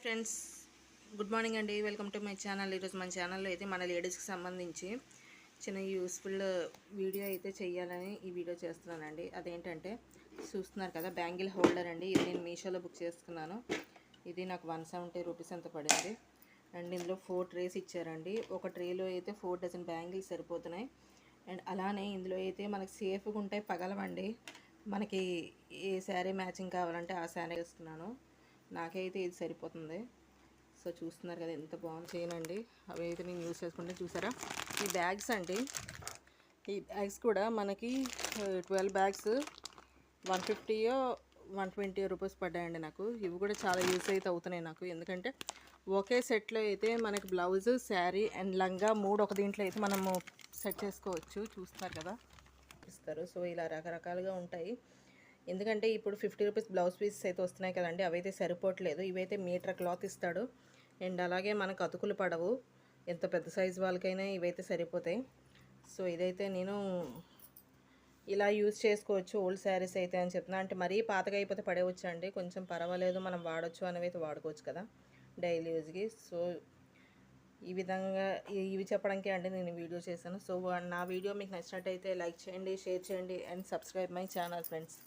Friends, good morning అండి. Welcome to my channel. ఈరోజు మన ఛానల్లో అయితే మన లేడీస్కి సంబంధించి చిన్న యూస్ఫుల్ వీడియో అయితే చేయాలని ఈ వీడియో చేస్తున్నానండి. అదేంటంటే చూస్తున్నారు కదా, బ్యాంగిల్ హోల్డర్ అండి. ఇది నేను మీషోలో బుక్ చేసుకున్నాను. ఇది నాకు 170 రూపీస్ అంత పడింది. అండ్ ఇందులో 4 ట్రేస్ ఇచ్చారండి. ఒక ట్రేలో అయితే 4 డజన్ బ్యాంగిల్స్ సరిపోతున్నాయి. అండ్ అలానే ఇందులో అయితే మనకి సేఫ్గా ఉంటాయి, పగలవండి. మనకి ఏ శారీ మ్యాచింగ్ కావాలంటే ఆ శారీ వేసుకున్నాను. నాకైతే ఇది సరిపోతుంది. సో చూస్తున్నారు కదా ఎంత బాగుంది చేయనండి. అవి అయితే నేను యూస్ చేసుకుంటే చూసారా, ఈ బ్యాగ్స్ అండి. ఈ బ్యాగ్స్ కూడా మనకి 12 బ్యాగ్స్ 150 120 రూపీస్ పడ్డాయండి నాకు. ఇవి కూడా చాలా యూస్ అయితే అవుతున్నాయి నాకు. ఎందుకంటే ఒకే సెట్లో అయితే మనకి బ్లౌజ్, శారీ అండ్ లంగా 3 ఒక దీంట్లో అయితే మనము సెట్ చేసుకోవచ్చు. చూస్తున్నారు కదా ఇస్తారు. సో ఇలా రకరకాలుగా ఉంటాయి. ఎందుకంటే ఇప్పుడు 50 రూపీస్ బ్లౌజ్ పీసెస్ అయితే వస్తున్నాయి కదండి, అవైతే సరిపోవట్లేదు. ఇవైతే మీటర్ క్లాత్ ఇస్తాడు. అండ్ అలాగే మనకు అతుకులు పడవు. ఎంత పెద్ద సైజు వాళ్ళకైనా ఇవైతే సరిపోతాయి. సో ఇదైతే నేను ఇలా యూజ్ చేసుకోవచ్చు ఓల్డ్ శారీస్ అయితే అని చెప్తున్నా. అంటే మరీ పాతగా అయిపోతే పడేవచ్చు అండి, కొంచెం పర్వాలేదు, మనం వాడచ్చు అనేవి అయితే వాడుకోవచ్చు కదా డైలీ యూజ్కి. సో ఈ విధంగా ఇవి చెప్పడానికి అంటే నేను వీడియో చేశాను. సో నా వీడియో మీకు నచ్చినట్టయితే లైక్ చేయండి, షేర్ చేయండి and subscribe my channel friends.